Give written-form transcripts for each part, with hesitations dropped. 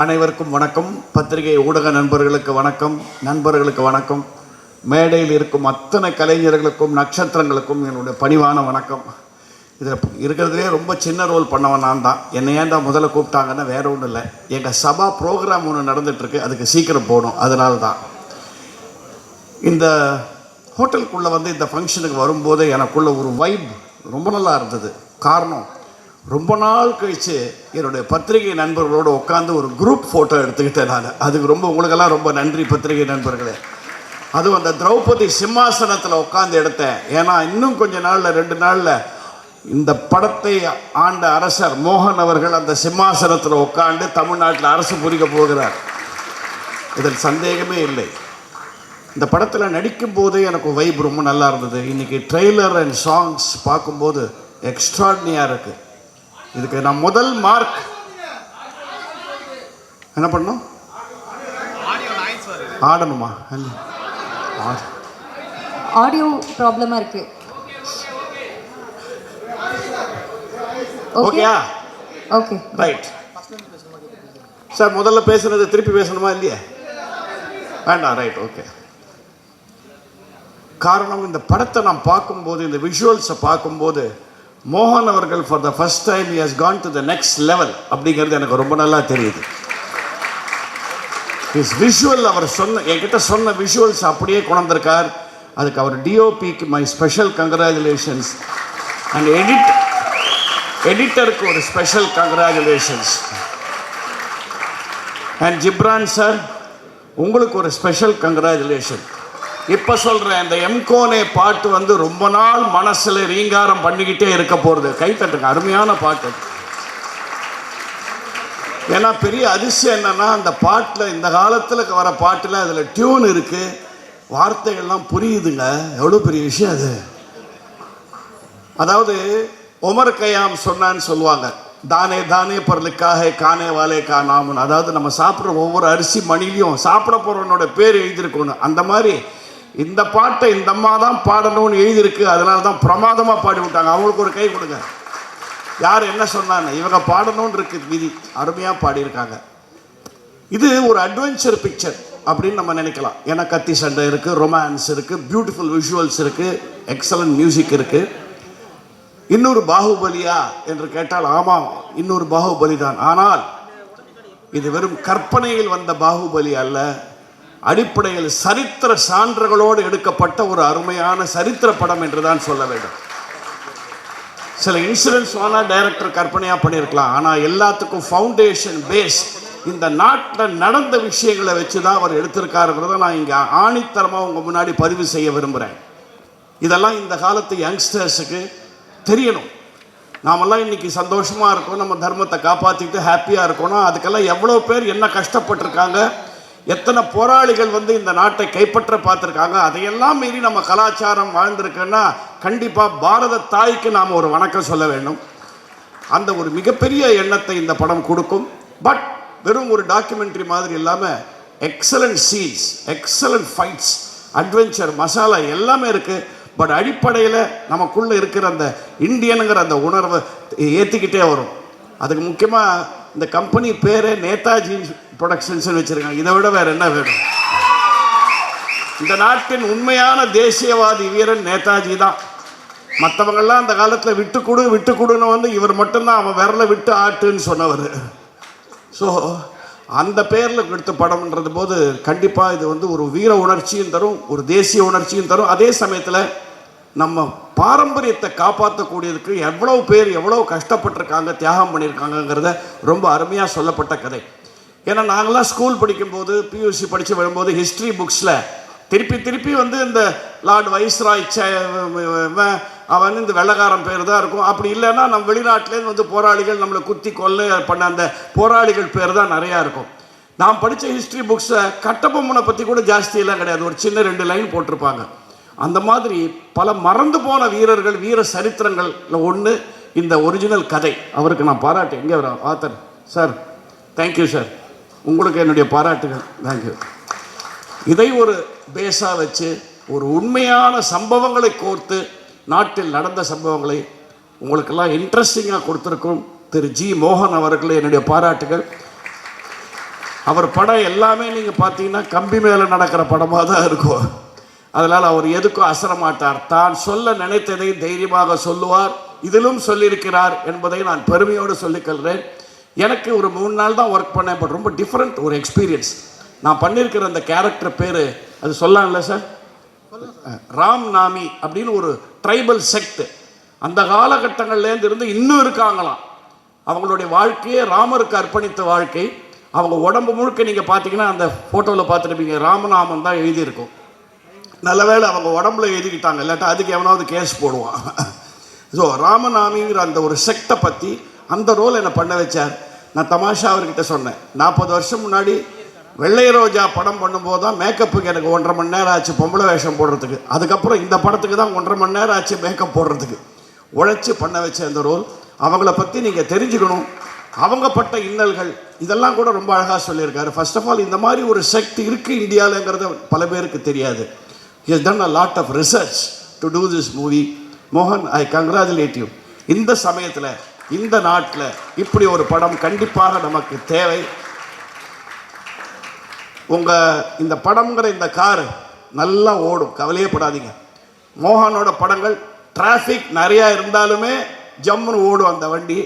அனைவருக்கும் வணக்கம். பத்திரிகை ஊடக நண்பர்களுக்கு வணக்கம், நண்பர்களுக்கு வணக்கம். மேடையில் இருக்கும் அத்தனை கலைஞர்களுக்கும் நட்சத்திரங்களுக்கும் என்னுடைய பணிவான வணக்கம். இதில் இருக்கிறதுலே ரொம்ப சின்ன ரோல் பண்ணவன் நான் தான். என்னை ஏன்டா முதல்ல கூப்பிட்டாங்கன்னா வேறு ஒன்றும் இல்லை, எங்கள் சபா ப்ரோக்ராம் ஒன்று நடந்துகிட்ருக்கு, அதுக்கு சீக்கிரம் போகணும், அதனால தான். இந்த ஹோட்டலுக்குள்ளே இந்த ஃபங்க்ஷனுக்கு வரும்போது எனக்குள்ள ஒரு வைப் ரொம்ப நல்லா இருந்தது. காரணம், ரொம்ப நாள் கழித்து என்னுடைய பத்திரிகை நண்பர்களோடு உட்காந்து ஒரு குரூப் ஃபோட்டோ எடுத்துக்கிட்டேன் நான். அதுக்கு உங்களுக்கெல்லாம் ரொம்ப நன்றி பத்திரிகை நண்பர்களே. அதுவும் அந்த திரௌபதி சிம்மாசனத்தில் உட்காந்து எடுத்தேன். ஏன்னா இன்னும் கொஞ்ச நாளில் 2 நாளில் இந்த படத்தை ஆண்ட அரசர் மோகன் அவர்கள் அந்த சிம்மாசனத்தில் உட்காந்து தமிழ்நாட்டில் அரசு புரிக்க போகிறார். இதில் சந்தேகமே இல்லை. இந்த படத்தில் நடிக்கும் போதே எனக்கு வைப் ரொம்ப நல்லா இருந்தது. இன்றைக்கி ட்ரெய்லர் அண்ட் சாங்ஸ் பார்க்கும்போது எக்ஸ்ட்ராடினியாக இருக்குது. இதுக்கு நான் முதல் மார்க் என்ன பண்ணணும், ஆடணுமா? ஆடியோ ப்ராப்ளமாக இருக்கு. ஓகேயா? Okay, right. சார் முதல்ல பேசுனது திருப்பி பேசணுமா இல்லையா? வேண்டாம், ரைட், ஓகே. காரணம், இந்த படத்தை நான் பார்க்கும்போது, இந்த விஷுவல்ஸை பார்க்கும்போது, மோகன் அவர்கள் for the first time he has gone to the next level அப்படிங்கிறது எனக்கு ரொம்ப நல்லா தெரியுது. ஹிஸ் விஷுவல், அவர் என்கிட்ட சொன்ன விஷுவல்ஸ் அப்படியே கொண்டிருக்கார். அதுக்கு அவர் டிஓபிக்கு மை ஸ்பெஷல் கங்க்ராச்சுலேஷன்ஸ் அண்ட் எடிட்டருக்கு ஒரு special congratulations. And Ghibran sir, உங்களுக்கு ஒரு ஸ்பெஷல் கங்க்ராச்சுலேஷன். இப்போ சொல்கிறேன், இந்த எம்கோனே பாட்டு ரொம்ப நாள் மனசில் ரீங்காரம் பண்ணிக்கிட்டே இருக்க போகிறது. கைத்தட்டுங்க, அருமையான பாட்டு. ஏன்னா பெரிய அதிசயம் என்னென்னா, அந்த பாட்டில், இந்த காலத்தில் வர பாட்டில் அதில் டியூன் இருக்குது, வார்த்தைகள்லாம் புரியுதுங்க. எவ்வளோ பெரிய விஷயம் அது. அதாவது உமர் கயாம் சொன்னான்னு சொல்லுவாங்க, தானே தானே பர்லிக்காக கானே வாலே கா நாமன். அதாவது நம்ம சாப்பிட்ற ஒவ்வொரு அரிசி மணிலையும் சாப்பிட போகிறவனோட பேர் எழுதியிருக்கணும். அந்த மாதிரி இந்த பாட்டை இந்த அம்மா தான் பாடணும்னு எழுதியிருக்கு. அதனால தான் பிரமாதமாக பாடி விட்டாங்க. அவங்களுக்கு ஒரு கை கொடுங்க. யார் என்ன சொன்னாங்க, இவங்க பாடணும்னு இருக்கு விதி. அருமையாக பாடியிருக்காங்க. இது ஒரு அட்வென்ச்சர் பிக்சர் அப்படின்னு நம்ம நினைக்கலாம். ஏன்னா கத்தி சண்டை இருக்குது, ரொமான்ஸ் இருக்குது, பியூட்டிஃபுல் விஷுவல்ஸ் இருக்குது, எக்ஸலண்ட் மியூசிக் இருக்குது. இன்னொரு பாகுபலியா என்று கேட்டால் ஆமாம், இன்னொரு பாகுபலி தான். ஆனால் இது வெறும் கற்பனையில் வந்த பாகுபலி அல்ல, அடிப்படையில் சரித்திர சான்றுகளோடு எடுக்கப்பட்ட ஒரு அருமையான சரித்திர படம் என்று தான் சொல்ல வேண்டும். சில இன்சிடென்ட்ஸ் வேணால் டைரக்டர் கற்பனையாக பண்ணியிருக்கலாம், ஆனால் எல்லாத்துக்கும் ஃபவுண்டேஷன் பேஸ் இந்த நாட்டில் நடந்த விஷயங்களை வச்சு தான் அவர் எடுத்திருக்காருங்கிறத நான் இங்கே ஆணித்தரமாக உங்கள் முன்னாடி பதிவு செய்ய விரும்புகிறேன். இதெல்லாம் இந்த காலத்து யங்ஸ்டர்ஸுக்கு தெரியணும். நாமெல்லாம் இன்றைக்கி சந்தோஷமாக இருக்கோம், நம்ம தர்மத்தை காப்பாற்றிட்டு ஹாப்பியாக இருக்கணும். அதுக்கெல்லாம் எவ்வளோ பேர் என்ன கஷ்டப்பட்டிருக்காங்க, எத்தனை போராளிகள் இந்த நாட்டை கைப்பற்ற பார்த்துருக்காங்க. அதையெல்லாம் மீறி நம்ம கலாச்சாரம் வாழ்ந்திருக்குன்னா கண்டிப்பாக பாரத தாய்க்கு நாம் ஒரு வணக்கம் சொல்ல வேண்டும். அந்த ஒரு மிகப்பெரிய எண்ணத்தை இந்த படம் கொடுக்கும். பட் வெறும் ஒரு டாக்குமெண்ட்ரி மாதிரி இல்லாமல் excellent scenes, excellent fights, adventure masala எல்லாமே இருக்குது. பட் அடிப்படையில் நமக்குள்ளே இருக்கிற அந்த இந்தியனுங்கிற அந்த உணர்வை ஏற்றிக்கிட்டே வரும். அதுக்கு முக்கியமாக இந்த கம்பெனி பேரே நேதாஜி ப்ரொடக்ஷன்ஸ் வச்சுருக்காங்க. இதை விட வேறு என்ன வேணும்? இந்த நாட்டின் உண்மையான தேசியவாதி வீரன் நேதாஜி தான். மற்றவங்கள்லாம் அந்த காலத்தில் விட்டு கொடுன்னு இவர் மட்டும்தான் அவன் விரலை விட்டு ஆட்டுன்னு சொன்னவர். ஸோ அந்த பேரில் எடுத்த படம்ன்றது போது கண்டிப்பாக இது ஒரு வீர உணர்ச்சியும் தரும், ஒரு தேசிய உணர்ச்சியும் தரும். அதே சமயத்தில் நம்ம பாரம்பரியத்தை காப்பாற்றக்கூடியதுக்கு எவ்வளோ பேர் எவ்வளோ கஷ்டப்பட்டிருக்காங்க, தியாகம் பண்ணியிருக்காங்கங்கிறத ரொம்ப அருமையாக சொல்லப்பட்ட கதை. ஏன்னா நாங்களாம் ஸ்கூல் படிக்கும்போது, பியூசி படித்து வரும்போது ஹிஸ்ட்ரி புக்ஸில் திருப்பி இந்த லார்ட் வைஸ்ராய் அவன் இந்த வெள்ளக்காரன் பேர் தான் இருக்கும். அப்படி இல்லைன்னா நம்ம வெளிநாட்டிலேருந்து போராளிகள் நம்மளை குத்தி கொல்ல பண்ண அந்த போராளிகள் பேர் தான் நிறையா இருக்கும். நான் படித்த ஹிஸ்ட்ரி புக்ஸை கட்டபொம்மனை பற்றி கூட ஜாஸ்தியெல்லாம் கிடையாது, ஒரு சின்ன 2 லைன் போட்டிருப்பாங்க. அந்த மாதிரி பல மறந்து போன வீரர்கள், வீர சரித்திரங்களில் ஒன்று இந்த ஒரிஜினல் கதை. அவருக்கு நான் பாராட்டு, எங்கே வர ஆத்தர் சார், தேங்க்யூ சார், உங்களுக்கு என்னுடைய பாராட்டுகள், தேங்க்யூ. இதை ஒரு பேஸாக வச்சு ஒரு உண்மையான சம்பவங்களை கோர்த்து நாட்டில் நடந்த சம்பவங்களை உங்களுக்கெல்லாம் இன்ட்ரெஸ்டிங்காக கொடுத்துருக்கும் திரு ஜி மோகன் அவர்களே என்னுடைய பாராட்டுகள். அவர் படம் எல்லாமே நீங்கள் பார்த்தீங்கன்னா கம்பி மேலே நடக்கிற படமாக தான் இருக்கும். அதனால் அவர் எதுக்கும் அசர மாட்டார். தான் சொல்ல நினைத்ததை தைரியமாக சொல்லுவார். இதிலும் சொல்லியிருக்கிறார் என்பதை நான் பெருமையோடு சொல்லிக்கொள்கிறேன். எனக்கு ஒரு 3 நாள் தான் ஒர்க் பண்ணேன். பட் ரொம்ப டிஃப்ரெண்ட் ஒரு எக்ஸ்பீரியன்ஸ். நான் பண்ணியிருக்கிற அந்த கேரக்டர் பேர் அது சொல்லலாம்ல சார், ராம் நாமி அப்படின்னு ஒரு ட்ரைபல் செக்ட். அந்த காலகட்டங்கள்லேருந்து இருந்து இன்னும் இருக்காங்களாம். அவங்களுடைய வாழ்க்கையே ராமருக்கு அர்ப்பணித்த வாழ்க்கை. அவங்க உடம்பு முழுக்க நீங்கள் பார்த்தீங்கன்னா அந்த ஃபோட்டோவில் பார்த்துருப்பீங்க, ராமநாமம் தான் எழுதியிருக்கும். நல்ல வேளை அவங்க உடம்புல எழுதிக்கிட்டாங்க, இல்லாட்டா அதுக்கு எவனாவது கேஸ் போடுவான். ஸோ ராமநாமிங்கிற அந்த ஒரு செக்டை பற்றி அந்த ரோல் என்னை பண்ண வச்சார். நான் தமாஷா அவர்கிட்ட சொன்னேன், 40 வருஷம் முன்னாடி வெள்ளை ரோஜா படம் பண்ணும்போது தான் மேக்கப்புக்கு எனக்கு 1.5 மணி நேரம் ஆச்சு பொம்பளை வேஷம் போடுறதுக்கு. அதுக்கப்புறம் இந்த படத்துக்கு தான் 1.5 மணி நேரம் ஆச்சு மேக்கப் போடுறதுக்கு. உழைச்சி பண்ண வச்ச அந்த ரோல். அவங்கள பற்றி நீங்கள் தெரிஞ்சுக்கணும், அவங்க பட்ட இன்னல்கள் இதெல்லாம் கூட ரொம்ப அழகாக சொல்லியிருக்காரு. ஃபர்ஸ்ட் ஆஃப் ஆல் இந்த மாதிரி ஒரு செக்ட் இருக்குது இந்தியாவிலங்கிறது பல பேருக்கு தெரியாது. He has done a lot of research to do this movie. மோகன், I congratulate you. இந்த சமயத்தில் இந்த நாட்டில் இப்படி ஒரு படம் கண்டிப்பாக நமக்கு தேவை. உங்கள் இந்த படம்ங்கிற இந்த கார் நல்லா ஓடும், கவலையே படாதீங்க. மோகனோட படங்கள் டிராஃபிக் நிறையா இருந்தாலுமே ஜம்முன்னு ஓடும் அந்த வண்டி.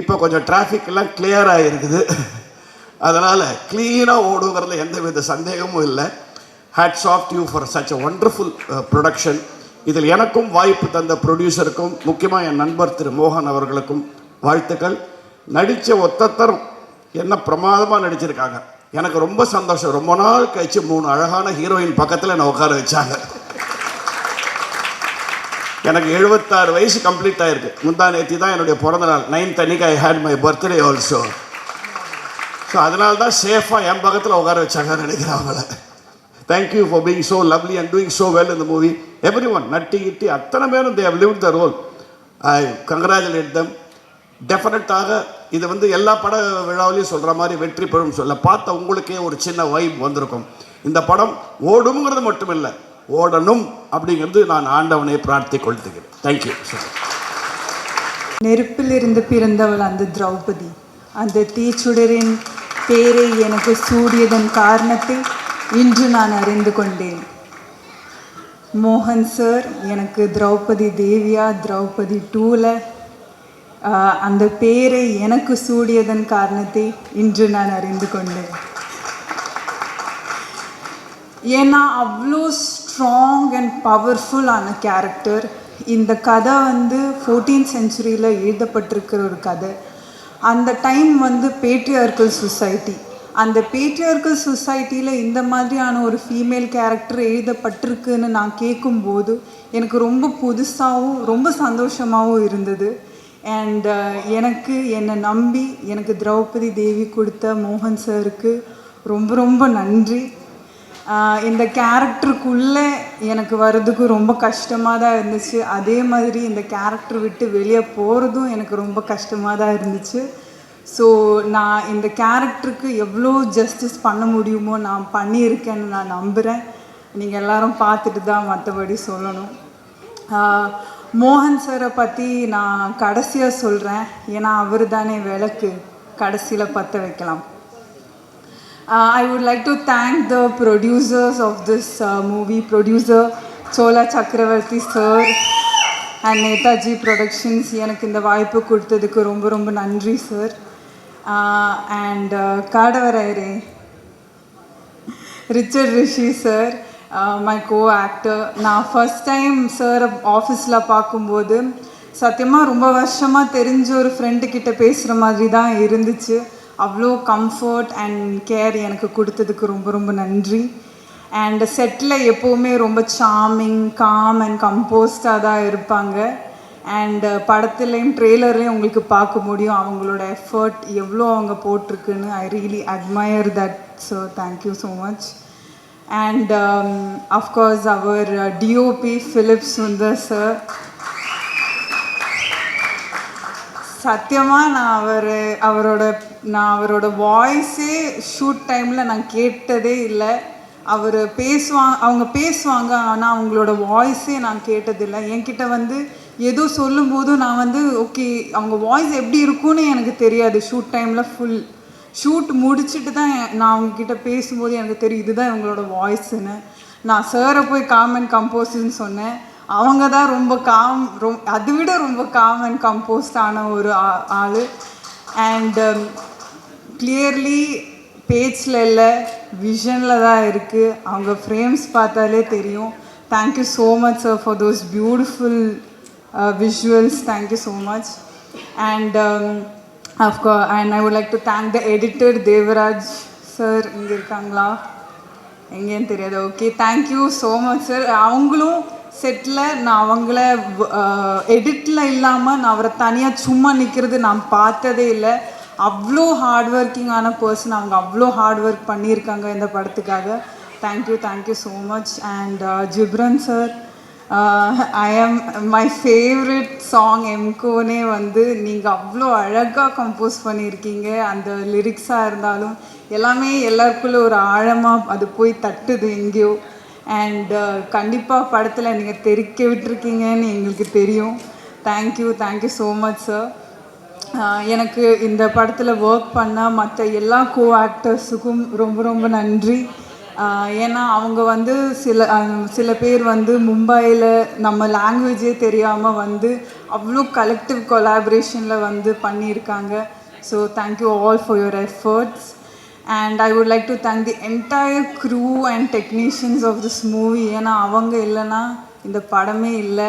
இப்போ கொஞ்சம் டிராஃபிக் எல்லாம் கிளியராக இருக்குது, அதனால் க்ளீனாக ஓடுங்கிறதுல எந்த வித சந்தேகமும் இல்லை. Hats off you for such a wonderful production. இதில் எனக்கும் வாய்ப்பு தந்த ப்ரொடியூசருக்கும் முக்கியமாக என் நண்பர் திரு மோகன் அவர்களுக்கும் வாழ்த்துக்கள். நடித்த ஒத்தத்தரும் என்ன பிரமாதமாக நடிச்சிருக்காங்க. எனக்கு ரொம்ப சந்தோஷம். ரொம்ப நாள் கழிச்சு 3 அழகான ஹீரோயின் பக்கத்தில் என்னை உட்கார வச்சாங்க. எனக்கு 76 வயசு கம்ப்ளீட் ஆகிருக்கு. முந்தா நேற்று தான் என்னுடைய பிறந்த நாள். 9th அன்னைக்கு I hate my birthday also. So அதனால தான் சேஃபாக என் பக்கத்தில் உட்கார வச்சாங்கன்னு நினைக்கிறேன் அவங்கள. Thank you for being so lovely and doing so well இந்த மூவி. எவ்ரி ஒன், நட்டி கிட்டி அத்தனை பேரும் they have lived the role. I congratulate them. டெஃபினட்டாக இது எல்லா பட விழாவிலையும் சொல்கிற மாதிரி வெற்றி பெறும் சொல்ல பார்த்த உங்களுக்கே ஒரு சின்ன வைப் வந்திருக்கும். இந்த படம் ஓடுங்கிறது மட்டும் இல்லை, ஓடணும் அப்படிங்கிறது நான் ஆண்டவனை பிரார்த்தி கொள்த்துக்கிறேன். தேங்க்யூ. நெருப்பிலிருந்து பிறந்தவள் அந்த திரௌபதி. அந்த தீச்சுடரின் பேரை எனக்கு சூடியதன் காரணத்தை இன்று நான் அறிந்து கொண்டேன். மோகன் சார் எனக்கு திரௌபதி தேவியா திரௌபதி 2ல அந்த பேரை எனக்கு சூடியதன் காரணத்தை இன்று நான் அறிந்து கொண்டேன். ஏன்னா அவ்வளோ ஸ்ட்ராங் அண்ட் பவர்ஃபுல்லான கேரக்டர். இந்த கதை 14th செஞ்சுரியில் எழுதப்பட்டிருக்கிற ஒரு கதை. அந்த டைம் பேட்ரியார்கல் சொசைட்டி. அந்த பேட்ரியார்கல் சொசைட்டியில் இந்த மாதிரியான ஒரு ஃபீமேல் கேரக்டர் எழுதப்பட்டிருக்குன்னு நான் கேட்கும்போது எனக்கு ரொம்ப புதுசாகவும் ரொம்ப சந்தோஷமாகவும் இருந்தது. அண்ட் என்னை நம்பி எனக்கு திரௌபதி தேவி கொடுத்த மோகன் சாருக்கு ரொம்ப ரொம்ப நன்றி. இந்த கேரக்டருக்குள்ளே எனக்கு வர்றதுக்கு ரொம்ப கஷ்டமாக தான் இருந்துச்சு. அதே மாதிரி இந்த கேரக்டர் விட்டு வெளியே போகிறதும் எனக்கு ரொம்ப கஷ்டமாக தான் இருந்துச்சு. ஸோ நான் இந்த கேரக்டருக்கு எவ்வளோ ஜஸ்டிஸ் பண்ண முடியுமோ நான் பண்ணியிருக்கேன்னு நான் நம்புகிறேன். நீங்கள் எல்லாரும் பார்த்துட்டு தான் மற்றபடி சொல்லணும். மோகன் சாரை பற்றி நான் கடைசியாக சொல்கிறேன், ஏன்னா அவர் தானே விளக்கு, கடைசியில் பற்ற வைக்கலாம். I would like to thank the producers of this movie, producer Chola Chakravarti sir and Netaji Productions. எனக்கு இந்த வாய்ப்பு கொடுத்ததுக்கு ரொம்ப ரொம்ப நன்றி சார். அண்ட் காடவரையரே Richard Rishi sir, my co actor. நான் ஃபர்ஸ்ட் டைம் சார் ஆஃபீஸில் பார்க்கும்போது சத்தியமாக ரொம்ப வருஷமாக தெரிஞ்ச ஒரு ஃப்ரெண்டுக்கிட்ட பேசுகிற மாதிரி தான் இருந்துச்சு. அவ்வளோ கம்ஃபர்ட் அண்ட் கேர் எனக்கு கொடுத்ததுக்கு ரொம்ப ரொம்ப நன்றி. அண்ட் செட்டில் எப்போவுமே ரொம்ப சார்மிங், காம் அண்ட் கம்போஸ்டாக தான் இருப்பாங்க. அண்டு படத்துலேயும் ட்ரெய்லர்லேயும் உங்களுக்கு பார்க்க முடியும் அவங்களோட எஃபர்ட் எவ்வளோ அவங்க போட்டிருக்குன்னு. I really admire that sir. Thank you so much. And of course அவர் டிஓபி ஃபிலிப் சுந்தர் சார். சத்தியமாக நான் அவரோட வாய்ஸே ஷூட் டைமில் நான் கேட்டதே இல்லை. அவங்க பேசுவாங்க, ஆனால் அவங்களோட வாய்ஸே நான் கேட்டதில்லை. என்கிட்ட ஏதோ சொல்லும்போது நான் ஓகே அவங்க வாய்ஸ் எப்படி இருக்கும்னு எனக்கு தெரியாது. ஷூட் டைமில் ஃபுல் ஷூட் முடிச்சுட்டு தான் நான் அவங்கக்கிட்ட பேசும்போது எனக்கு தெரியும் இதுதான் இவங்களோட வாய்ஸ்ன்னு. நான் சாரை போய் காம் அண்ட் கம்போஸ்ன்னு சொன்னேன். அவங்க தான் அதை விட ரொம்ப காம் அண்ட் கம்போஸ்டான ஒரு ஆள். அண்ட் கிளியர்லி பேஜில் இல்லை, விஷனில் தான் இருக்குது. அவங்க ஃப்ரேம்ஸ் பார்த்தாலே தெரியும். Thank you so much sir for those beautiful visuals. Thank you so much. And and I would like to thank the editor Devaraj sir. இங்கே இருக்காங்களா? எங்கேன்னு தெரியாது. Okay, thank you so much sir. அவங்களும் செட்டில் நான் அவங்கள எடிட்டில் இல்லாமல் நான் அவரை தனியாக சும்மா நிற்கிறது நான் பார்த்ததே இல்லை. அவ்வளோ ஹார்ட் ஒர்க்கிங்கான பர்சன். அவங்க அவ்வளோ ஹார்ட் ஒர்க் பண்ணியிருக்காங்க இந்த படத்துக்காக. Thank you so much. And Ghibran sir, I am my favourite song எம்கோனே வந்து நீங்கள் அவ்வளோ அழகாக கம்போஸ் பண்ணியிருக்கீங்க. அந்த லிரிக்ஸாக இருந்தாலும் எல்லாமே எல்லாருக்குள்ளே ஒரு ஆழமாக அது போய் தட்டுது எங்கேயோ. அண்ட் கண்டிப்பாக படத்தில் நீங்கள் தெரிக்க விட்டுருக்கீங்கன்னு எங்களுக்கு தெரியும். Thank you so much sir. எனக்கு இந்த படத்தில் ஒர்க் பண்ண மற்ற எல்லா கோ ஆக்டர்ஸுக்கும் ரொம்ப ரொம்ப நன்றி. ஏன்னா அவங்க வந்து சில பேர் வந்து மும்பையில் நம்ம லாங்குவேஜே தெரியாமல் வந்து அவ்வளோ கலெக்டிவ் கொலாபரேஷனில் வந்து பண்ணியிருக்காங்க. So thank you all for your efforts. And I would like to thank the entire crew and technicians of this movie. ஏன்னா அவங்க இல்லைன்னா இந்த படமே இல்லை.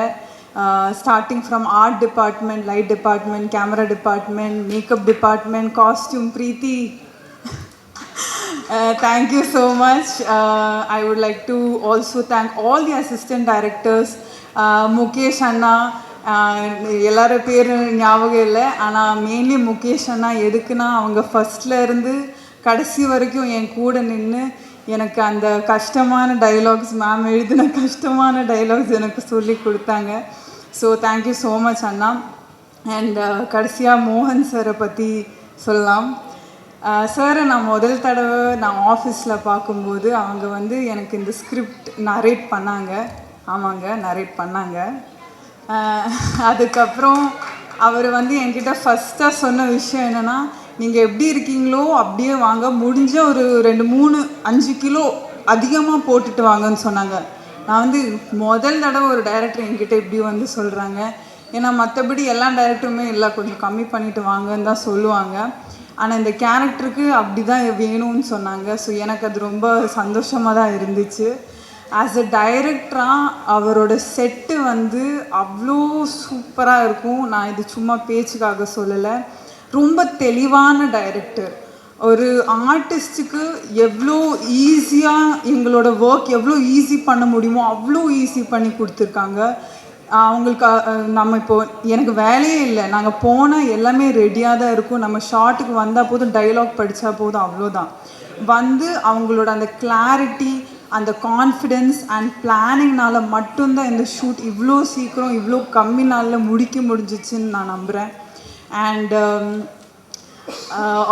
Starting from art department, light department, camera department, makeup department, costume, Preeti. Thank you so much. I would like to also thank all the assistant directors. Mukesh Anna, எல்லார பேர் ஞாபகம் இல்லை. ஆனால் மெயின்லி முகேஷ் அண்ணா எதுக்குன்னா அவங்க ஃபஸ்ட்டில் இருந்து கடைசி வரைக்கும் என் கூட நின்று எனக்கு அந்த கஷ்டமான டைலாக்ஸ், மேம் எழுதின கஷ்டமான டைலாக்ஸ் எனக்கு சொல்லி கொடுத்தாங்க. So thank you so much Anna. And கடைசியாக மோகன் சாரை பற்றி சொல்லலாம். சாரை நான் முதல் தடவை நான் ஆஃபீஸில் பார்க்கும்போது அவங்க வந்து எனக்கு இந்த ஸ்கிரிப்ட் நரேட் பண்ணாங்க. ஆமாங்க, நரேட் பண்ணாங்க. அதுக்கப்புறம் அவர் வந்து என்கிட்ட ஃபஸ்ட்டாக சொன்ன விஷயம் என்னென்னா, நீங்கள் எப்படி இருக்கீங்களோ அப்படியே வாங்க, முடிஞ்ச ஒரு 2-3-5 கிலோ அதிகமாக போட்டுட்டு வாங்கன்னு சொன்னாங்க. நான் வந்து முதல் தடவை ஒரு டைரக்டர் என்கிட்ட இப்படி வந்து சொல்கிறாங்க. ஏன்னா மற்றபடி எல்லா டைரக்டருமே இல்லை, கொஞ்சம் கம்மி பண்ணிவிட்டு வாங்கன்னு தான் சொல்லுவாங்க. ஆனால் இந்த கேரக்டருக்கு அப்படி தான் வேணும்னு சொன்னாங்க. ஸோ எனக்கு அது ரொம்ப சந்தோஷமாக தான் இருந்துச்சு. ஆஸ் அ டைரக்டராக அவரோட செட்டு வந்து அவ்வளோ சூப்பராக இருக்கும். நான் இது சும்மா பேச்சுக்காக சொல்லலை, ரொம்ப தெளிவான டைரக்டர். ஒரு ஆர்டிஸ்ட்டுக்கு எவ்வளோ ஈஸியாக எங்களோட ஒர்க் எவ்வளோ ஈஸி பண்ண முடியுமோ அவ்வளோ ஈஸி பண்ணி கொடுத்துருக்காங்க. அவங்களுக்கு நம்ம இப்போது எனக்கு வேலையே இல்லை, நாங்கள் போனால் எல்லாமே ரெடியாக தான் இருக்கும். நம்ம ஷார்ட்டுக்கு வந்தால் போதும், டைலாக் படித்தா போதும், அவ்வளோதான். வந்து அவங்களோட அந்த கிளாரிட்டி, அந்த கான்ஃபிடென்ஸ் அண்ட் பிளானிங்னால மட்டும்தான் இந்த ஷூட் இவ்வளோ சீக்கிரம் இவ்வளோ கம்மி நாளில் முடிக்க முடிஞ்சிச்சுன்னு நான் நம்புகிறேன். And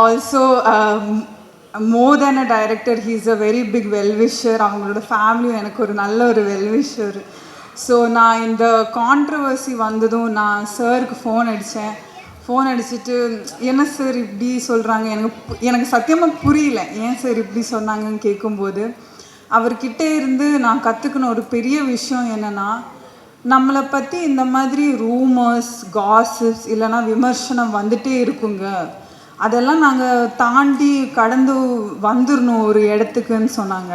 also more than a director, he is a very big well-wisher. அவங்களோட ஃபேமிலியும் எனக்கு ஒரு நல்ல ஒரு வெல்விஷர். ஸோ நான் இந்த கான்ட்ரவர்சி வந்ததும் நான் சாருக்கு ஃபோன் அடிச்சுட்டு என்ன சார் இப்படி சொல்கிறாங்க, எனக்கு சத்தியமாக புரியல ஏன் சார் இப்படி சொன்னாங்கன்னு கேட்கும்போது, அவர்கிட்ட இருந்து நான் கற்றுக்கின ஒரு பெரிய விஷயம் என்னென்னா, நம்மளை பற்றி இந்த மாதிரி ரூமர்ஸ், காசிப்ஸ் இல்லைனா விமர்சனம் வந்துட்டே இருக்குங்க. அதெல்லாம் நாங்கள் தாண்டி கடந்து வந்துடணும் ஒரு இடத்துக்குன்னு சொன்னாங்க.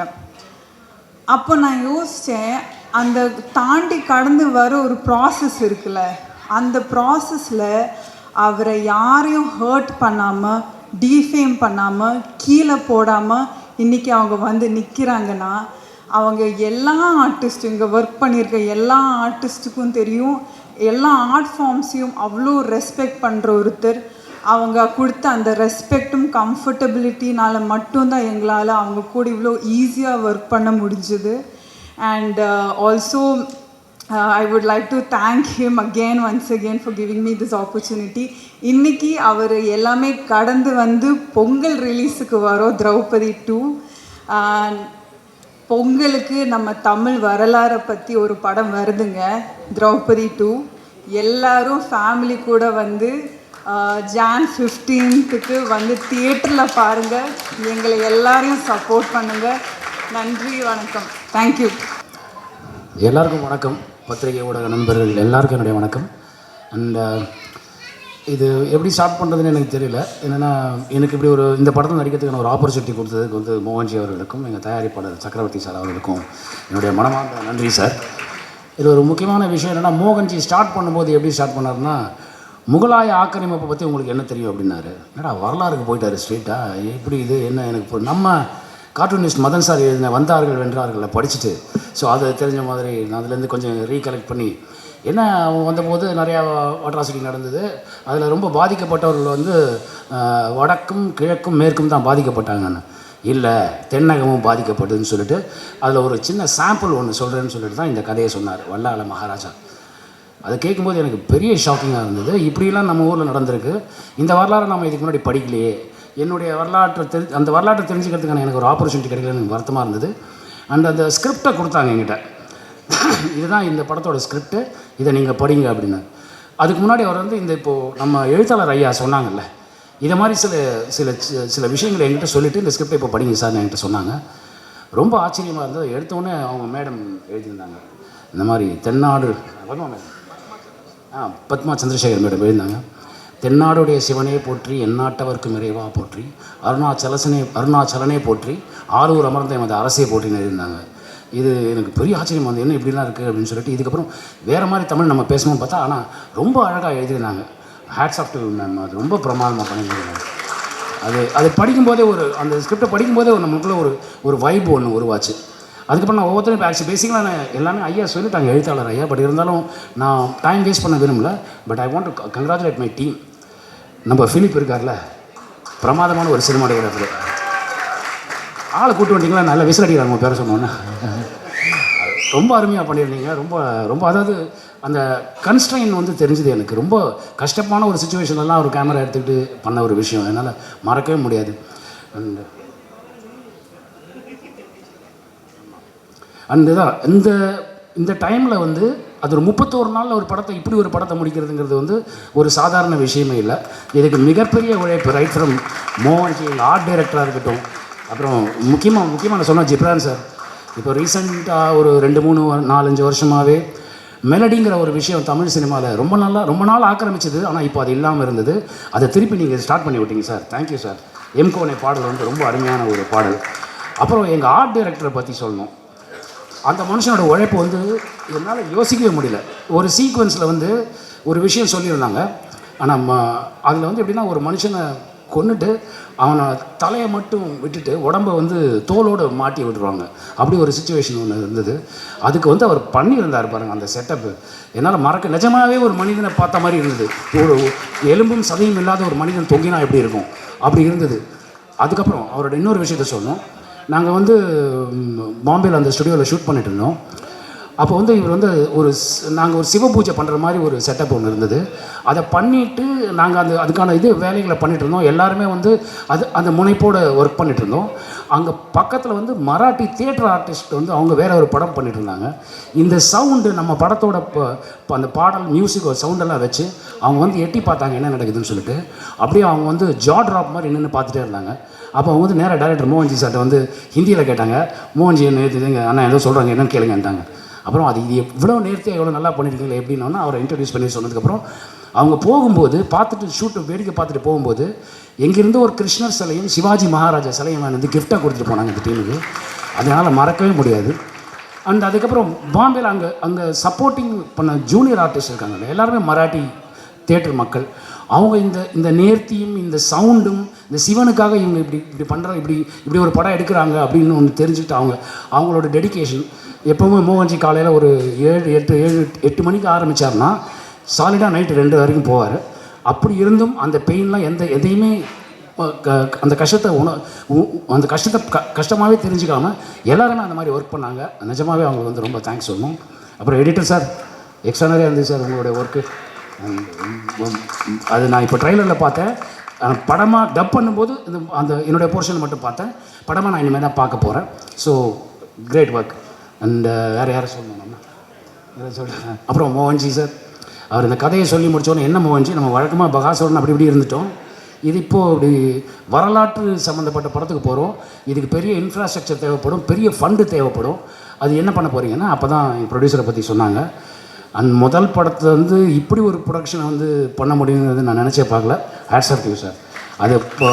அப்போ நான் யோசித்தேன், அந்த தாண்டி கடந்து வர ஒரு ப்ராசஸ் இருக்குல்ல, அந்த ப்ராசஸில் அவரை யாரையும் ஹர்ட் பண்ணாமல், டீஃபேம் பண்ணாமல், கீழே போடாமல் இன்றைக்கி அவங்க வந்து நிற்கிறாங்கன்னா, அவங்க எல்லா ஆர்டிஸ்ட்டும் இங்கே ஒர்க் பண்ணியிருக்க எல்லா ஆர்டிஸ்ட்டுக்கும் தெரியும், எல்லா ஆர்ட் ஃபார்ம்ஸையும் அவ்வளோ ரெஸ்பெக்ட் பண்ணுற ஒருத்தர். அவங்க கொடுத்த அந்த ரெஸ்பெக்டும் கம்ஃபர்டபிலிட்டினால் மட்டும்தான் எங்களால் அவங்க கூட இவ்வளோ ஈஸியாக ஒர்க் பண்ண முடிஞ்சுது. And also I would like to thank him once again for giving me this opportunity. இன்றைக்கி அவர் எல்லாமே கடந்து வந்து பொங்கல் ரிலீஸுக்கு வரோம், திரௌபதி 2. பொங்கலுக்கு நம்ம தமிழ் வரலாறை பற்றி ஒரு படம் வருதுங்க, திரௌபதி 2. எல்லாரும் ஃபேமிலி கூட வந்து ஜான் 15க்கு வந்து தியேட்டரில் பாருங்கள். எங்களை எல்லாரையும் சப்போர்ட் பண்ணுங்கள். நன்றி, வணக்கம். தேங்க்யூ. எல்லாருக்கும் வணக்கம். பத்திரிகை ஊடக நண்பர்கள் எல்லாருக்கும் என்னுடைய வணக்கம். அண்ட் இது எப்படி ஸ்டார்ட் பண்ணுறதுன்னு எனக்கு தெரியல. என்னென்னா எனக்கு இப்படி ஒரு இந்த படத்தில் நடிக்கிறதுக்கான ஒரு ஆப்பர்ச்சுனிட்டி கொடுத்ததுக்கு வந்து மோகன்ஜி அவர்களுக்கும் எங்கள் தயாரிப்பாளர் சக்கரவர்த்தி சார் அவர்களுக்கும் என்னுடைய மனமார்ந்த நன்றி சார். இது ஒரு முக்கியமான விஷயம் என்னென்னா, மோகன்ஜி ஸ்டார்ட் பண்ணும்போது எப்படி ஸ்டார்ட் பண்ணாருன்னா, முகலாய ஆக்கிரமிப்பை பற்றி உங்களுக்கு என்ன தெரியும் அப்படின்னாரு. என்னடா வரலாறுக்கு போயிட்டார் ஸ்ட்ரெயிட்டாக, எப்படி இது என்ன எனக்கு நம்ம கார்ட்டூனிஸ்ட் மதன் சார் எழுதின வந்தார்கள் வென்றார்களை படிச்சுட்டு, ஸோ அது தெரிஞ்ச மாதிரி நான் அதுலேருந்து கொஞ்சம் ரீகலெக்ட் பண்ணி, என்ன அவங்க வந்தபோது நிறையா அட்ராசிட்டி நடந்தது. அதில் ரொம்ப பாதிக்கப்பட்டவர்கள் வந்து வடக்கும் கிழக்கும் மேற்கும் தான் பாதிக்கப்பட்டாங்கன்னு, இல்லை தென்னகமும் பாதிக்கப்பட்டதுன்னு சொல்லிட்டு அதில் ஒரு சின்ன சாம்பிள் ஒன்று சொல்கிறேன்னு சொல்லிட்டு தான் இந்த கதையை சொன்னார் வல்லாள மகாராஜா. அதை கேட்கும்போது எனக்கு பெரிய ஷாக்கிங்காக இருந்தது. இப்படிலாம் நம்ம ஊரில் நடந்திருக்கு. இந்த வரலாறு நம்ம இதுக்கு முன்னாடி படிக்கலையே. என்னுடைய வரலாற்றை அந்த வரலாற்றை தெரிஞ்சுக்கிறதுக்கான எனக்கு ஒரு ஆப்பர்ச்சுனிட்டி கிடைக்கலன்னு எனக்கு வருத்தமாக இருந்தது. அண்ட் அந்த ஸ்கிரிப்டை கொடுத்தாங்க என்கிட்ட, இதுதான் இந்த படத்தோட ஸ்கிரிப்டு, இதை நீங்கள் படிங்க அப்படின்னு. அதுக்கு முன்னாடி அவர் வந்து இந்த இப்போது நம்ம எழுத்தாளர் ஐயா சொன்னாங்கல்ல, இதை மாதிரி சில சில சில விஷயங்களை என்கிட்ட சொல்லிவிட்டு இந்த ஸ்கிரிப்டை இப்போ படிங்க சார் என்கிட்ட சொன்னாங்க. ரொம்ப ஆச்சரியமாக இருந்தது. எடுத்தோடனே அவங்க மேடம் எழுதியிருந்தாங்க இந்த மாதிரி தென்னாடு பத்மா சந்திரசேகர் மேடம் எழுதினாங்க. தென்னாடுடைய சிவனே போற்றி எந்நாட்டவர்க்கும் இறைவா போற்றி அருணாச்சலனே போற்றி ஆரூர் அமர்ந்த எமது அரசே போற்றின்னு எழுதியிருந்தாங்க. இது எனக்கு பெரிய ஆச்சரியம் வந்து என்ன இப்படிலாம் இருக்குது அப்படின்னு சொல்லிட்டு, இதுக்கப்புறம் வேறு மாதிரி தமிழ் நம்ம பேசணும்னு பார்த்தா, ஆனால் ரொம்ப அழகாக எழுதியிருந்தாங்க. Hats off to ma'am. அது ரொம்ப பிரமாதமாக பண்ணியிருந்தாங்க. அது படிக்கும்போதே அந்த ஸ்கிரிப்டை படிக்கும்போதே நம்மளுக்குள்ள ஒரு வைப் ஒன்று உருவாச்சு. அதுக்கப்புறம் நான் ஒவ்வொருத்தரும் இப்போ ஆக்சுவலி பேசிக்கலாம் நான் எல்லாமே ஐயா சொல்லிட்டாங்க, எழுத்தாளர் ஐயா. பட் இருந்தாலும் நான் டைம் வேஸ்ட் பண்ண விரும்பல. But I want to congratulate my team. நம்ம ஃபிலிப் இருக்கார்ல, பிரமாதமான ஒரு சினிமாட்டோகிராஃபர். ஆளை கூட்டு வண்டிங்களா, நல்லா விசில் அடிக்கிறாங்க உங்கள் பேரை சொன்னோன்னே. ரொம்ப அருமையாக பண்ணியிருந்தீங்க. ரொம்ப ரொம்ப அதாவது அந்த கன்ஸ்ட்ரெயின் வந்து தெரிஞ்சுது எனக்கு. ரொம்ப கஷ்டமான ஒரு சுச்சுவேஷன்லாம் ஒரு கேமரா எடுத்துக்கிட்டு பண்ண ஒரு விஷயம் என்னால் மறக்கவே முடியாது. அண்ட் தான் இந்த டைமில் வந்து அது ஒரு 31 நாளில் ஒரு படத்தை இப்படி ஒரு படத்தை முடிக்கிறதுங்கிறது வந்து ஒரு சாதாரண விஷயமே இல்லை. இதுக்கு மிகப்பெரிய உழைப்பு ரைட் ஃப்ரம் மோகன்ஜி, ஆர்ட் டைரக்டராக இருக்கட்டும். அப்புறம் முக்கியமாக நான் சொன்ன ஜிப்ரான் சார். இப்போ ரீசெண்டாக ஒரு 2-3-4-5 வருஷமாகவே மெலடிங்கிற ஒரு விஷயம் தமிழ் சினிமாவில் ரொம்ப நாள் ஆக்கிரமிச்சது. ஆனால் இப்போ அது இல்லாமல் இருந்தது. அதை திருப்பி நீங்கள் ஸ்டார்ட் பண்ணி விட்டீங்க சார். Thank you sir. எம்கோனை பாடல் வந்து ரொம்ப அருமையான ஒரு பாடல். அப்புறம் எங்கள் ஆர்ட் டைரக்டரை பற்றி சொல்லணும். அந்த மனுஷனோட உழைப்பு வந்து என்னால் யோசிக்கவே முடியல. ஒரு சீக்வன்ஸில் வந்து ஒரு விஷயம் சொல்லியிருந்தாங்க. ஆனால் அதில் வந்து எப்படின்னா, ஒரு மனுஷனை கொன்னுட்டு அவனை தலையை மட்டும் விட்டுட்டு உடம்பை வந்து தோலோடு மாட்டி விட்டுருவாங்க. அப்படி ஒரு சுச்சுவேஷன் ஒன்று இருந்தது. அதுக்கு வந்து அவர் பண்ணியிருந்தார் பாருங்கள் அந்த செட்டப்பு. என்னால் மறக்க, நிஜமாகவே ஒரு மனிதனை பார்த்த மாதிரி இருந்தது. ஒரு எலும்பும் சதையும் இல்லாத ஒரு மனிதன் தொங்கினா எப்படி இருக்கும், அப்படி இருந்தது. அதுக்கப்புறம் அவரோட இன்னொரு விஷயத்த சொல்லணும். நாங்கள் வந்து பாம்பேயில் அந்த ஸ்டுடியோவில் ஷூட் பண்ணிட்டு இருந்தோம். அப்போ வந்து இவர் வந்து நாங்கள் ஒரு சிவ பூஜை பண்ணுற மாதிரி ஒரு செட்டப் ஒன்று இருந்தது. அதை பண்ணிவிட்டு நாங்கள் அதுக்கான வேலைகளை பண்ணிகிட்டு இருந்தோம். எல்லாருமே வந்து அந்த முனைப்போடு ஒர்க் பண்ணிகிட்டு இருந்தோம். அங்கே பக்கத்தில் வந்து மராட்டி தியேட்டர் ஆர்டிஸ்ட் வந்து அவங்க வேறு ஒரு படம் பண்ணிகிட்டு இருந்தாங்க. இந்த சவுண்டு நம்ம படத்தோட அந்த பாடல் மியூசிக் சவுண்டெல்லாம் வச்சு அவங்க வந்து எட்டி பார்த்தாங்க என்ன நடக்குதுன்னு சொல்லிட்டு. அப்படியே அவங்க வந்து ஜா ட்ராப் மாதிரி நின்று பார்த்துட்டே இருந்தாங்க. அப்போ அவங்க வந்து நேராக டைரக்டர் மோகன்ஜி சார்ட்ட வந்து ஹிந்தியில் கேட்டாங்க, மோகன்ஜி என்ன எழுதுங்க அண்ணா ஏதோ சொல்கிறாங்க என்னன்னு கேளுங்கன்ட்டாங்க. அப்புறம் இது எவ்வளோ நேர்த்தியாக எவ்வளோ நல்லா பண்ணியிருக்கீங்களே எப்படின்னா அவரை இன்ட்ரடியூஸ் பண்ணி சொன்னதுக்கப்புறம் அவங்க போகும்போது பார்த்துட்டு ஷூட்டை வேடிக்கை பார்த்துட்டு போகும்போது எங்கேருந்து ஒரு கிருஷ்ணர் சிலையும் சிவாஜி மகாராஜா சிலையும் வந்து கிஃப்டாக கொடுத்துட்டு போனாங்க இந்த டீமுக்கு. அதனால் மறக்கவே முடியாது. அண்ட் அதுக்கப்புறம் பாம்பேயில் அங்கே சப்போர்ட்டிங் பண்ண ஜூனியர் ஆர்டிஸ்ட் இருக்காங்க, எல்லாருமே மராட்டி தியேட்டர் மக்கள். அவங்க இந்த நேர்த்தியும் இந்த சவுண்டும் இந்த சிவனுக்காக இவங்க இப்படி பண்ணுறாங்க, இப்படி ஒரு படம் எடுக்கிறாங்க அப்படின்னு ஒன்று தெரிஞ்சுக்கிட்டு அவங்களோட டெடிக்கேஷன். எப்போவுமே மோகன்ஜி காலையில் ஒரு 7-8 மணிக்கு ஆரம்பித்தார்னா சாலிடாக நைட்டு 2 வரைக்கும் போவார். அப்படி இருந்தும் அந்த பெயின்லாம் எதையுமே அந்த கஷ்டத்தை கஷ்டமாகவே தெரிஞ்சுக்காமல் எல்லாருமே அந்த மாதிரி ஒர்க் பண்ணாங்க. நிஜமாகவே அவங்களுக்கு வந்து ரொம்ப தேங்க்ஸ் சொல்லணும். அப்புறம் எடிட்டர் சார் எக்ஸ்ட்ரானரியாக இருந்துச்சு சார் உங்களுடைய ஒர்க்கு. அது நான் இப்போ ட்ரெய்லரில் பார்த்தேன். படமாக டப் பண்ணும்போது அந்த என்னுடைய போர்ஷனை மட்டும் பார்த்தேன். படமாக நான் இனிமேல் தான் பார்க்க போகிறேன். So great work. அண்ட் வேறு யாரை சொல்லணும் நம்ம சொல்கிறேன். அப்புறம் மோகன்ஜி சார், அவர் இந்த கதையை சொல்லி முடித்தோன்னே என்ன மோகன்ஜி நம்ம வழக்கமாக பகாசுரன் அப்படி இப்படி இருந்துட்டோம், இது இப்போது இப்படி வரலாற்று சம்மந்தப்பட்ட படத்துக்கு போகிறோம், இதுக்கு பெரிய இன்ஃப்ராஸ்ட்ரக்சர் தேவைப்படும், பெரிய ஃபண்டு தேவைப்படும், அது என்ன பண்ண போகிறீங்கன்னா அப்போ தான் எங்கள் ப்ரொடியூசரை பற்றி சொன்னாங்க. அந்த முதல் படத்தை வந்து இப்படி ஒரு ப்ரொடக்ஷனை வந்து பண்ண முடியுங்கிறது நான் நினச்சே பார்க்கல. Hats off you sir. அது இப்போ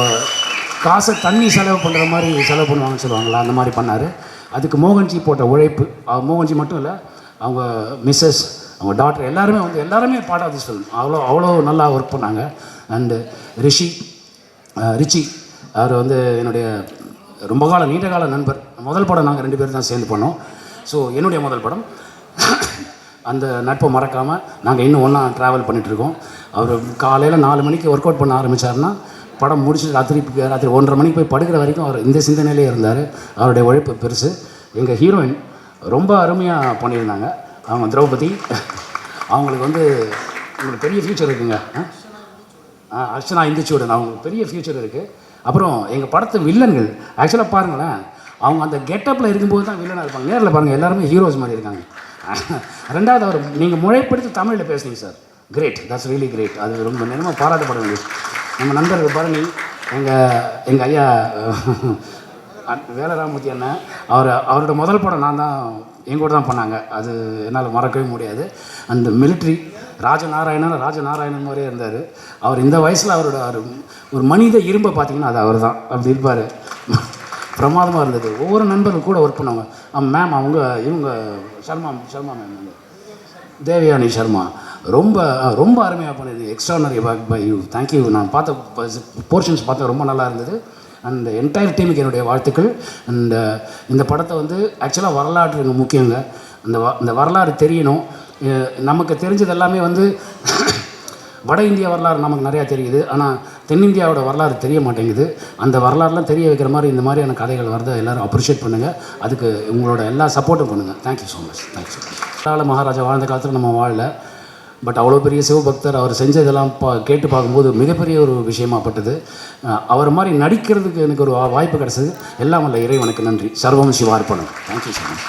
காசை தண்ணி செலவு பண்ணுற மாதிரி செலவு பண்ணுவாங்கன்னு சொல்லுவாங்களா, அந்த மாதிரி பண்ணார். அதுக்கு மோகன்ஜி போட்ட உழைப்பு, மோகன்ஜி மட்டும் இல்லை, அவங்க மிஸ்ஸஸ், அவங்க டாக்டர் எல்லாருமே பார்ட் ஆஃப் திஸ் ஃபிலிம். அவ்வளோ நல்லா ஒர்க் பண்ணாங்க. அண்டு ரிச்சி அவர் வந்து என்னுடைய ரொம்ப நீண்ட கால நண்பர். முதல் படம் நாங்கள் 2 பேர் தான் சேர்ந்து பண்ணோம். ஸோ என்னுடைய முதல் படம். அந்த நட்பை மறக்காமல் நாங்கள் இன்னும் ஒன்றா ட்ராவல் பண்ணிகிட்ருக்கோம். அவர் காலையில் 4 மணிக்கு ஒர்க் அவுட் பண்ண ஆரம்பித்தார்னா படம் முடிச்சுட்டு ராத்திரி 1:30 மணிக்கு போய் படுக்கிற வரைக்கும் அவர் இந்த சிந்தனையிலே இருந்தார். அவருடைய உழைப்பு பெருசு. எங்கள் ஹீரோயின் ரொம்ப அருமையாக பண்ணியிருந்தாங்க. அவங்க திரௌபதி. அவங்களுக்கு வந்து உங்களுக்கு பெரிய ஃப்யூச்சர் இருக்குங்க. அர்ச்சனா இந்துச்சூடன் அவங்களுக்கு பெரிய ஃப்யூச்சர் இருக்குது. அப்புறம் எங்கள் படத்து வில்லன்கள் ஆக்சுவலாக பாருங்களேன், அவங்க அந்த கெட்டப்பில் இருக்கும்போது தான் வில்லனாக இருப்பாங்க. நேரில் பாருங்கள் எல்லாருமே ஹீரோஸ் மாதிரி இருக்காங்க. ரெண்டாவது அவர் நீங்கள் முறைப்படுத்தி தமிழில் பேசுனீங்க sir, great, that's really great. அது ரொம்ப நேரமாக பாராட்டப்பட வேண்டியது. நம்ம நண்பர்கள் பரணி, எங்கள் ஐயா வேலராமூர்த்தி அண்ணன், அவரோட முதல் படம் நான் தான் எங்கூட தான் பண்ணாங்க. அது என்னால் மறக்கவே முடியாது. அந்த மிலிட்ரி ராஜநாராயணன் மாதிரியே இருந்தார். அவர் இந்த வயசில் அவரோட ஒரு மனித இரும்பை பார்த்தீங்கன்னா அது அவர் தான். அப்படி இருப்பார். பிரமாதமாக இருந்தது. ஒவ்வொரு நண்பர்கள் கூட ஒர்க் பண்ணவங்க. மேம் இவங்க சர்மா மேம் வந்து தேவயானி சர்மா ரொம்ப அருமையாக பண்ணிது. Extraordinary work by you, thank you. நான் பார்த்த போர்ஷன்ஸ் பார்த்தா ரொம்ப நல்லா இருந்தது. அண்ட் என்டையர் டீமுக்கு என்னுடைய வாழ்த்துக்கள். அண்ட் இந்த படத்தை வந்து ஆக்சுவலாக வரலாற்று முக்கியங்க. இந்த வரலாறு தெரியணும். நமக்கு தெரிஞ்சது எல்லாமே வந்து வட இந்திய வரலாறு நமக்கு நிறையா தெரியுது, ஆனால் தென்னிந்தியாவோட வரலாறு தெரிய மாட்டேங்குது. அந்த வரலாறுலாம் தெரிய வைக்கிற மாதிரி இந்த மாதிரியான கதைகள் வரதை எல்லோரும் அப்ரிஷியேட் பண்ணுங்கள். அதுக்கு உங்களோட எல்லா சப்போர்ட்டும் பண்ணுங்கள். Thank you so much. Thank you. Maharaja வாழ்ந்த காலத்தில் நம்ம வாழல, பட் அவ்வளோ பெரிய சிவபக்தர். அவர் செஞ்சதெல்லாம் கேட்டு பார்க்கும்போது மிகப்பெரிய ஒரு விஷயமாப்பட்டது. அவர் மாதிரி நடிக்கிறதுக்கு எனக்கு ஒரு வாய்ப்பு கிடச்சிது. எல்லாம் வல்ல இறைவனுக்கு நன்றி. சர்வம் சிவார்ப்பணம். Thank you so much.